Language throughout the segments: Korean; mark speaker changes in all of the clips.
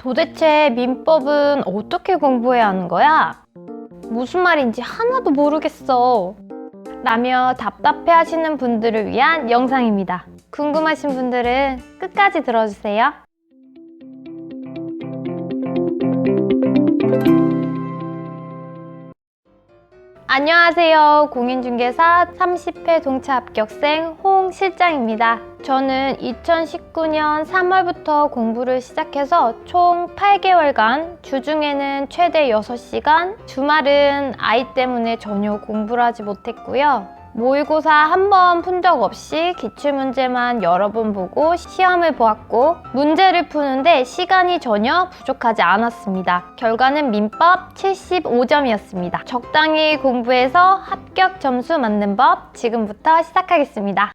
Speaker 1: 도대체 민법은 어떻게 공부해야 하는 거야? 무슨 말인지 하나도 모르겠어 라며 답답해 하시는 분들을 위한 영상입니다. 궁금하신 분들은 끝까지 들어주세요. 안녕하세요. 공인중개사 30회 동차 합격생 홍 실장입니다. 저는 2019년 3월부터 공부를 시작해서 총 8개월간 주중에는 최대 6시간, 주말은 아이 때문에 전혀 공부를 하지 못했고요. 모의고사 한 번 푼 적 없이 기출문제만 여러 번 보고 시험을 보았고 문제를 푸는데 시간이 전혀 부족하지 않았습니다. 결과는 민법 75점이었습니다. 적당히 공부해서 합격 점수 맞는 법 지금부터 시작하겠습니다.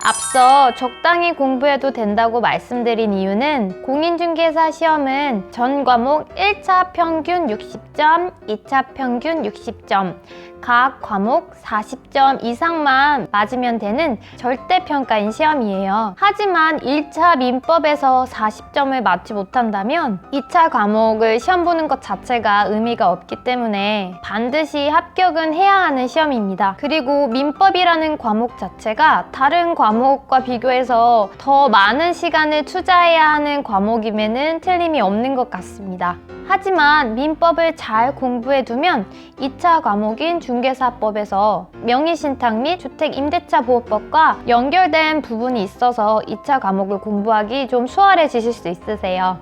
Speaker 1: 앞서 적당히 공부해도 된다고 말씀드린 이유는 공인중개사 시험은 전 과목 1차 평균 60점, 2차 평균 60점, 각 과목 40점 이상만 맞으면 되는 절대평가인 시험이에요. 하지만 1차 민법에서 40점을 맞지 못한다면 2차 과목을 시험 보는 것 자체가 의미가 없기 때문에 반드시 합격은 해야 하는 시험입니다. 그리고 민법이라는 과목 자체가 다른 과목과 비교해서 더 많은 시간을 투자해야 하는 과목임에는 틀림이 없는 것 같습니다. 하지만 민법을 잘 공부해두면 2차 과목인 중개사법에서 명의신탁 및 주택임대차보호법과 연결된 부분이 있어서 2차 과목을 공부하기 좀 수월해지실 수 있으세요.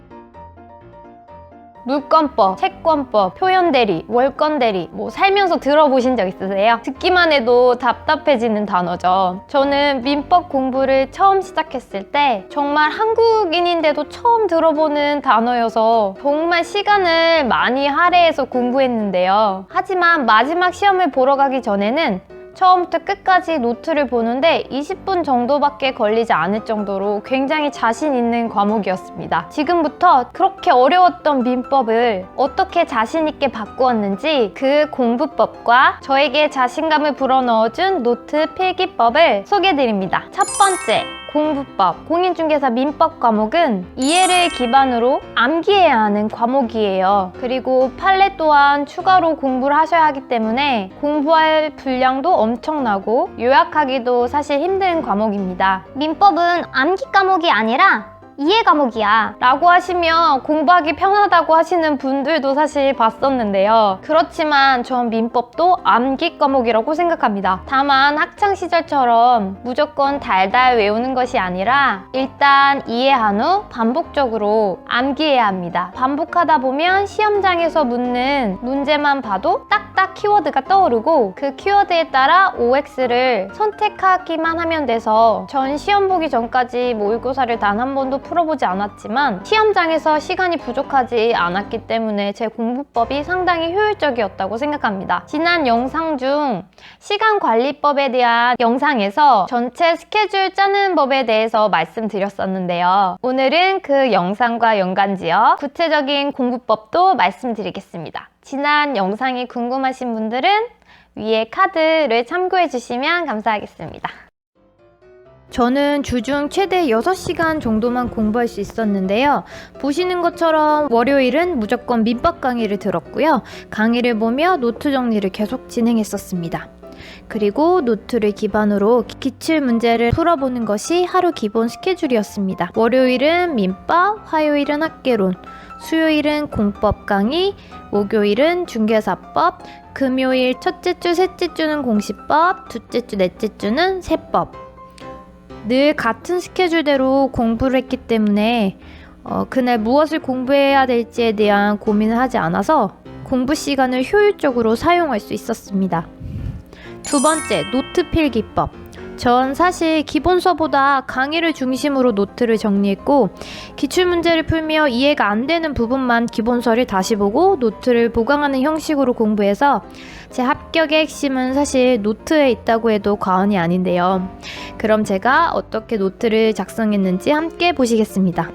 Speaker 1: 물권법, 채권법, 표현대리, 월권대리 살면서 들어보신 적 있으세요? 듣기만 해도 답답해지는 단어죠. 저는 민법 공부를 처음 시작했을 때 정말 한국인인데도 처음 들어보는 단어여서 정말 시간을 많이 할애해서 공부했는데요. 하지만 마지막 시험을 보러 가기 전에는 처음부터 끝까지 노트를 보는데 20분 정도밖에 걸리지 않을 정도로 굉장히 자신 있는 과목이었습니다. 지금부터 그렇게 어려웠던 민법을 어떻게 자신 있게 바꾸었는지 그 공부법과 저에게 자신감을 불어넣어준 노트 필기법을 소개해드립니다. 첫 번째, 공부법, 공인중개사 민법 과목은 이해를 기반으로 암기해야 하는 과목이에요. 그리고 판례 또한 추가로 공부를 하셔야 하기 때문에 공부할 분량도 엄청나고 요약하기도 사실 힘든 과목입니다.
Speaker 2: 민법은 암기 과목이 아니라 이해 과목이야
Speaker 1: 라고 하시면 공부하기 편하다고 하시는 분들도 사실 봤었는데요. 그렇지만 전 민법도 암기 과목이라고 생각합니다. 다만 학창시절처럼 무조건 달달 외우는 것이 아니라 일단 이해한 후 반복적으로 암기해야 합니다. 반복하다 보면 시험장에서 묻는 문제만 봐도 딱딱 키워드가 떠오르고 그 키워드에 따라 OX를 선택하기만 하면 돼서 전 시험 보기 전까지 모의고사를 단 한 번도 풀어보지 않았지만 시험장에서 시간이 부족하지 않았기 때문에 제 공부법이 상당히 효율적이었다고 생각합니다. 지난 영상 중 시간관리법에 대한 영상에서 전체 스케줄 짜는 법에 대해서 말씀드렸었는데요. 오늘은 그 영상과 연관지어 구체적인 공부법도 말씀드리겠습니다. 지난 영상이 궁금하신 분들은 위에 카드를 참고해 주시면 감사하겠습니다. 저는 주중 최대 6시간 정도만 공부할 수 있었는데요. 보시는 것처럼 월요일은 무조건 민법 강의를 들었고요. 강의를 보며 노트 정리를 계속 진행했었습니다. 그리고 노트를 기반으로 기출 문제를 풀어보는 것이 하루 기본 스케줄이었습니다. 월요일은 민법, 화요일은 학개론, 수요일은 공법 강의, 목요일은 중개사법, 금요일 첫째 주, 셋째 주는 공시법, 둘째 주, 넷째 주는 세법. 늘 같은 스케줄대로 공부를 했기 때문에 그날 무엇을 공부해야 될지에 대한 고민을 하지 않아서 공부 시간을 효율적으로 사용할 수 있었습니다. 두 번째, 노트 필기법. 전 사실 기본서보다 강의를 중심으로 노트를 정리했고 기출문제를 풀며 이해가 안 되는 부분만 기본서를 다시 보고 노트를 보강하는 형식으로 공부해서 제 합격의 핵심은 사실 노트에 있다고 해도 과언이 아닌데요. 그럼 제가 어떻게 노트를 작성했는지 함께 보시겠습니다.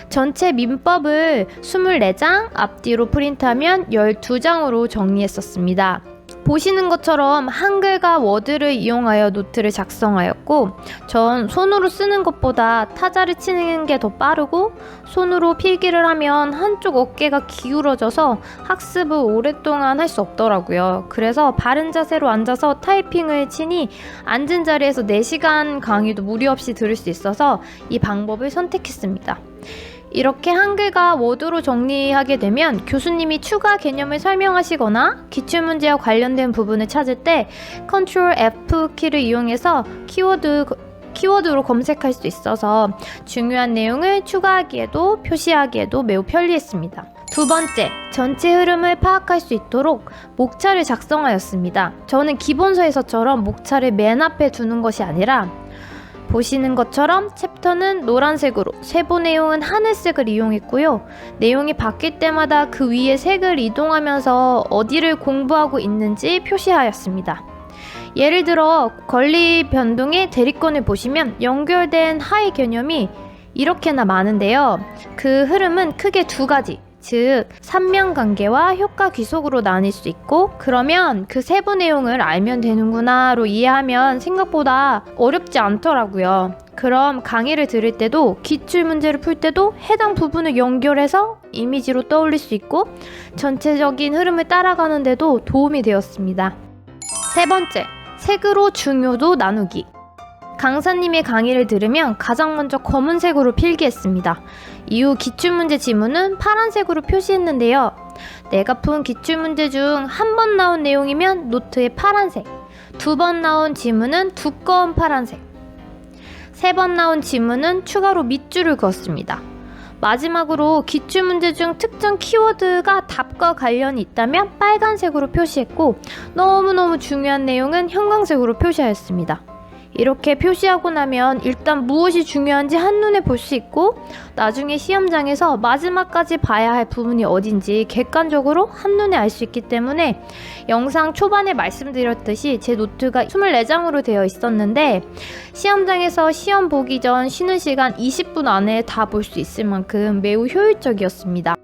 Speaker 1: 전체 민법을 24장 앞뒤로 프린트하면 12장으로 정리했었습니다. 보시는 것처럼 한글과 워드를 이용하여 노트를 작성하였고, 전 손으로 쓰는 것보다 타자를 치는 게 더 빠르고 손으로 필기를 하면 한쪽 어깨가 기울어져서 학습을 오랫동안 할 수 없더라고요. 그래서 바른 자세로 앉아서 타이핑을 치니 앉은 자리에서 4시간 강의도 무리 없이 들을 수 있어서 이 방법을 선택했습니다. 이렇게 한글과 워드로 정리하게 되면 교수님이 추가 개념을 설명하시거나 기출문제와 관련된 부분을 찾을 때 Ctrl F 키를 이용해서 키워드로 검색할 수 있어서 중요한 내용을 추가하기에도 표시하기에도 매우 편리했습니다. 두 번째, 전체 흐름을 파악할 수 있도록 목차를 작성하였습니다. 저는 기본서에서처럼 목차를 맨 앞에 두는 것이 아니라 보시는 것처럼 챕터는 노란색으로, 세부 내용은 하늘색을 이용했고요. 내용이 바뀔 때마다 그 위에 색을 이동하면서 어디를 공부하고 있는지 표시하였습니다. 예를 들어 권리 변동의 대리권을 보시면 연결된 하의 개념이 이렇게나 많은데요. 그 흐름은 크게 두 가지, 즉 삼면관계와 효과 귀속으로 나뉠 수 있고, 그러면 그 세부 내용을 알면 되는구나로 이해하면 생각보다 어렵지 않더라고요. 그럼 강의를 들을 때도 기출문제를 풀 때도 해당 부분을 연결해서 이미지로 떠올릴 수 있고 전체적인 흐름을 따라가는 데도 도움이 되었습니다. 세 번째, 색으로 중요도 나누기. 강사님의 강의를 들으면 가장 먼저 검은색으로 필기했습니다. 이후 기출문제 지문은 파란색으로 표시했는데요. 내가 푼 기출문제 중 한 번 나온 내용이면 노트에 파란색, 2번 나온 지문은 두꺼운 파란색, 3번 나온 지문은 추가로 밑줄을 그었습니다. 마지막으로 기출문제 중 특정 키워드가 답과 관련이 있다면 빨간색으로 표시했고, 너무너무 중요한 내용은 형광색으로 표시하였습니다. 이렇게 표시하고 나면 일단 무엇이 중요한지 한눈에 볼 수 있고, 나중에 시험장에서 마지막까지 봐야 할 부분이 어딘지 객관적으로 한눈에 알 수 있기 때문에 영상 초반에 말씀드렸듯이 제 노트가 24장으로 되어 있었는데 시험장에서 시험 보기 전 쉬는 시간 20분 안에 다 볼 수 있을 만큼 매우 효율적이었습니다.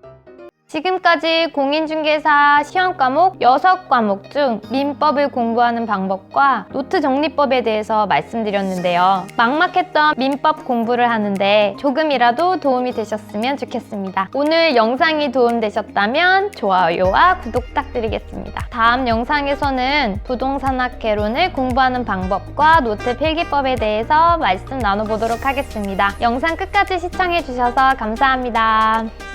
Speaker 1: 지금까지 공인중개사 시험 과목 6과목 중 민법을 공부하는 방법과 노트 정리법에 대해서 말씀드렸는데요. 막막했던 민법 공부를 하는데 조금이라도 도움이 되셨으면 좋겠습니다. 오늘 영상이 도움되셨다면 좋아요와 구독 부탁드리겠습니다. 다음 영상에서는 부동산학 개론을 공부하는 방법과 노트 필기법에 대해서 말씀 나눠보도록 하겠습니다. 영상 끝까지 시청해주셔서 감사합니다.